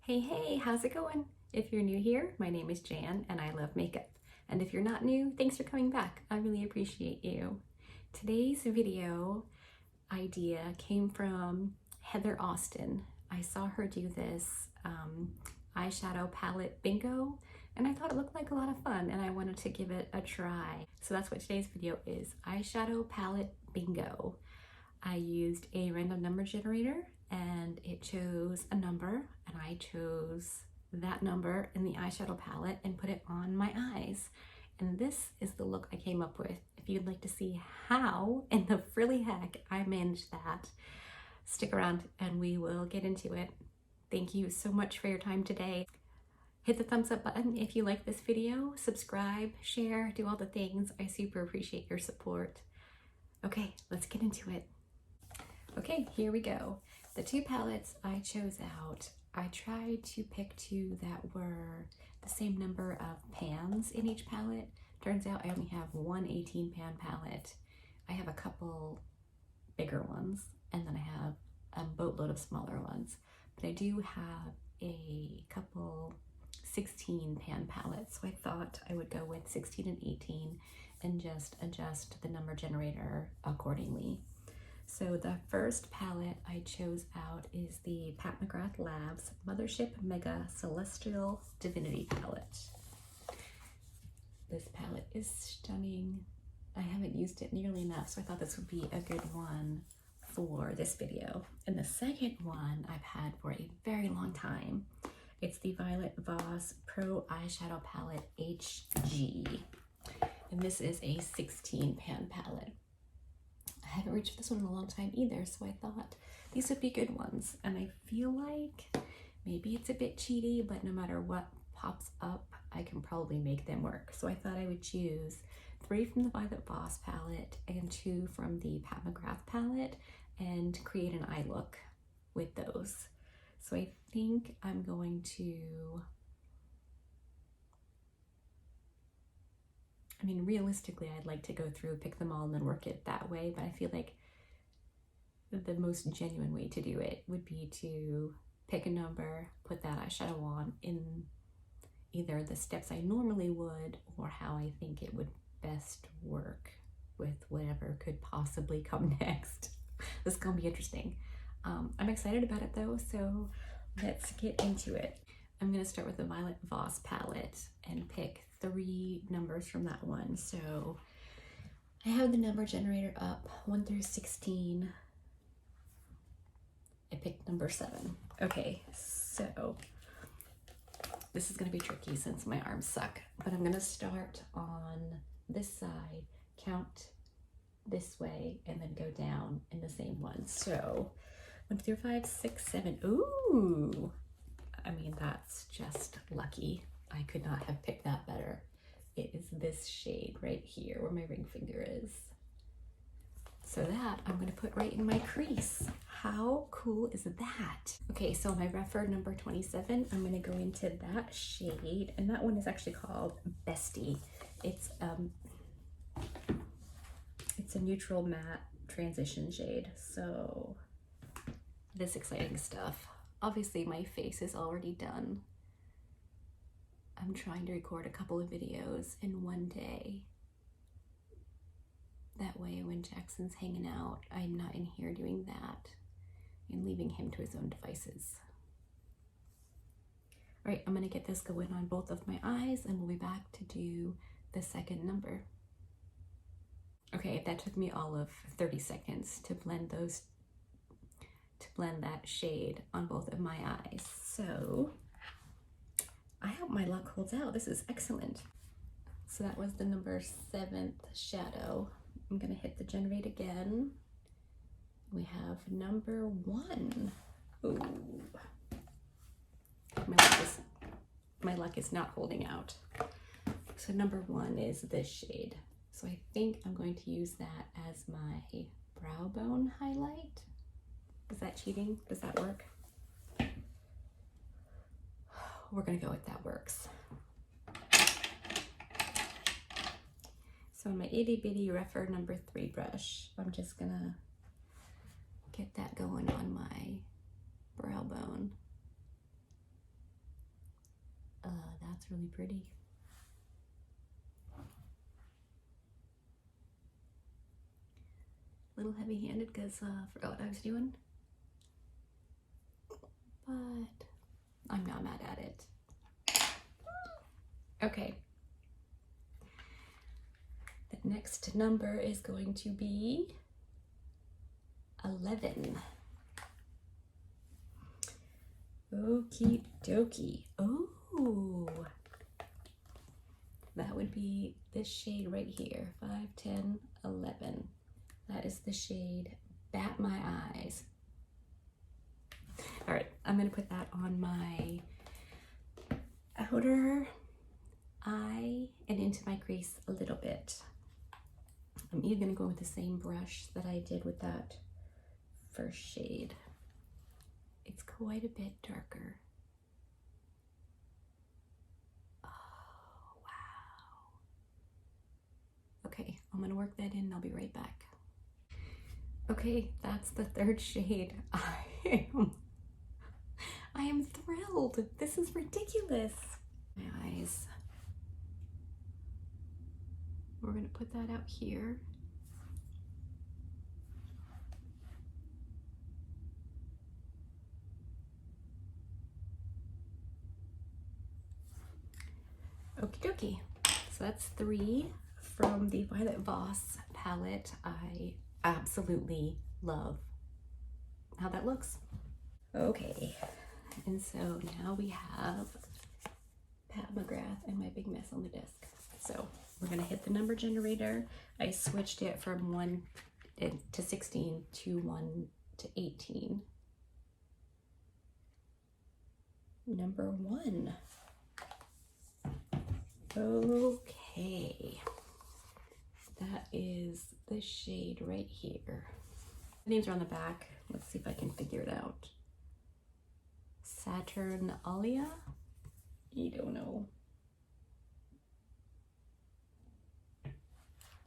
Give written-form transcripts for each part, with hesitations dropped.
Hey, how's it going? If you're new here, my name is Jan and I love makeup. And if you're not new, thanks for coming back. I really appreciate you. Today's video idea came from Heather Austin. I saw her do this eyeshadow palette bingo and I thought it looked like a lot of fun and I wanted to give it a try. So that's what today's video is, eyeshadow palette bingo. I used a random number generator and it chose a number and I chose that number in the eyeshadow palette and put it on my eyes. And this is the look I came up with. If you'd like to see how in the frilly heck I managed that, stick around and we will get into it. Thank you so much for your time today. Hit the thumbs up button if you like this video, subscribe, share, do all the things. I super appreciate your support. Okay, let's get into it. Okay, here we go. The two palettes I chose out, I tried to pick two that were the same number of pans in each palette. Turns out I only have one 18 pan palette. I have a couple bigger ones and then I have a boatload of smaller ones. But I do have a couple 16 pan palettes, so I thought I would go with 16 and 18 and just adjust the number generator accordingly. So the first palette I chose out is the Pat McGrath Labs Mothership Mega Celestial Divinity palette. This palette is stunning. I haven't used it nearly enough, so I thought this would be a good one for this video. And the second one I've had for a very long time. It's the Violet Voss Pro Eyeshadow Palette HG. And this is a 16 pan palette. I haven't reached this one in a long time either, so I thought these would be good ones. And I feel like maybe it's a bit cheaty, but no matter what pops up, I can probably make them work. So I thought I would choose 3 from the Violet Voss palette and 2 from the Pat McGrath palette and create an eye look with those. So I think I'm going to, realistically, I'd like to go through, pick them all and then work it that way, but I feel like the most genuine way to do it would be to pick a number, put that eyeshadow on in either the steps I normally would or how I think it would best work with whatever could possibly come next. This is gonna be interesting. I'm excited about it though, so let's get into it. I'm gonna start with the Violet Voss palette and pick 3 numbers from that one. So I have the number generator up 1 through 16. I picked number 7. Okay, so this is gonna be tricky since my arms suck, but I'm gonna start on this side, count this way, and then go down in the same one. So 1, 2, 3, 4, 5, 6, 7. Ooh, that's just lucky. I could not have picked that better. It is this shade right here where my ring finger is. So that I'm gonna put right in my crease. How cool is that? Okay, so my Rephr number 27, I'm gonna go into that shade, and that one is actually called Bestie. It's a neutral matte transition shade. So this exciting stuff. Obviously my face is already done. I'm trying to record a couple of videos in one day. That way when Jackson's hanging out, I'm not in here doing that and leaving him to his own devices. All right, I'm gonna get this going on both of my eyes and we'll be back to do the second number. Okay, that took me all of 30 seconds to blend that shade on both of my eyes. So I hope my luck holds out. This is excellent. So that was the number 7th shadow. I'm gonna hit the generate again. We have number 1. Ooh. My luck is not holding out. So number 1 is this shade. So I think I'm going to use that as my brow bone highlight. Is that cheating? Does that work? We're gonna go with that works. So my itty bitty Rephr number 3 brush, I'm just gonna get that going on my brow bone. That's really pretty. A little heavy-handed because I forgot what I was doing. But I'm not mad at it. Okay. The next number is going to be 11. Okie dokie. Oh, that would be this shade right here, 5, 10, 11. That is the shade Bat My Eyes. All right, I'm gonna put that on my outer eye and into my crease a little bit. I'm even gonna go with the same brush that I did with that first shade. It's quite a bit darker. Oh, wow. Okay, I'm gonna work that in and I'll be right back. Okay, that's the third shade. I am thrilled. This is ridiculous. My eyes. We're gonna put that out here. Okie dokie. So that's 3 from the Violet Voss palette. I absolutely love how that looks. Okay, and so now we have Pat McGrath and My Big Mess on the desk. So we're gonna hit the number generator. I switched it from 1 to 16 to 1 to 18. Number 1. Okay, that is the shade right here. The names are on the back. Let's see if I can figure it out. Saturnalia? I don't know.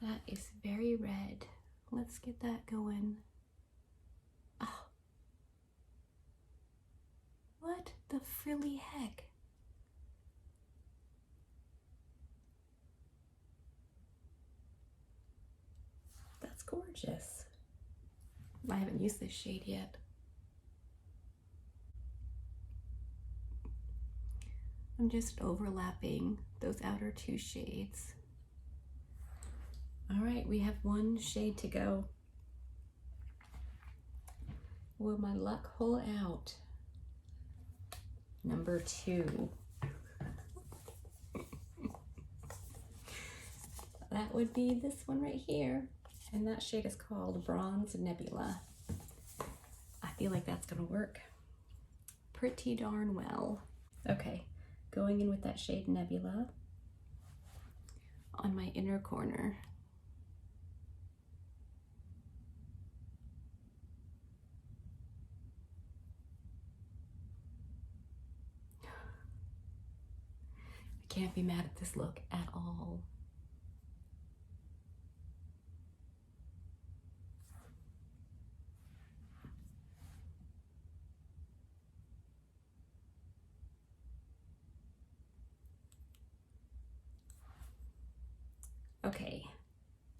That is very red. Let's get that going. Oh. What the frilly heck? That's gorgeous. I haven't used this shade yet. I'm just overlapping those outer 2 shades. All right, we have 1 shade to go. Will my luck hold out? Number 2. That would be this one right here. And that shade is called Bronze Nebula. I feel like that's gonna work pretty darn well. Okay, going in with that shade Nebula on my inner corner. I can't be mad at this look at all. Okay,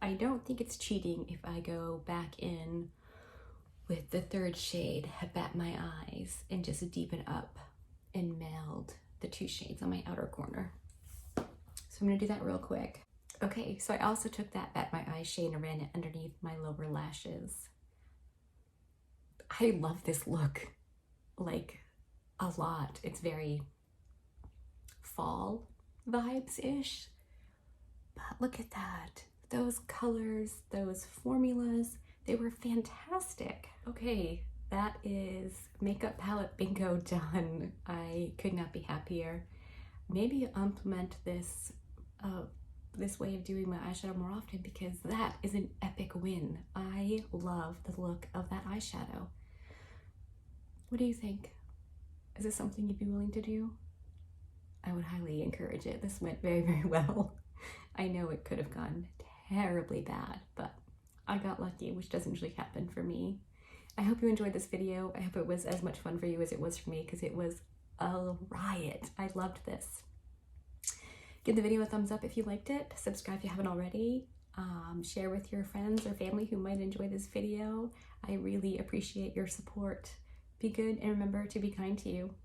I don't think it's cheating if I go back in with the 3rd shade, Bat My Eyes, and just deepen up and meld the 2 shades on my outer corner. So I'm gonna do that real quick. Okay, so I also took that Bat My Eyes shade and ran it underneath my lower lashes. I love this look, like, a lot. It's very fall vibes-ish. But look at that. Those colors, those formulas, they were fantastic. Okay, that is makeup palette bingo done. I could not be happier. Maybe implement this this way of doing my eyeshadow more often, because that is an epic win. I love the look of that eyeshadow. What do you think? Is this something you'd be willing to do? I would highly encourage it. This went very, very well. I know it could have gone terribly bad, but I got lucky, which doesn't usually happen for me. I hope you enjoyed this video. I hope it was as much fun for you as it was for me, because it was a riot. I loved this. Give the video a thumbs up if you liked it. Subscribe if you haven't already. Share with your friends or family who might enjoy this video. I really appreciate your support. Be good and remember to be kind to you.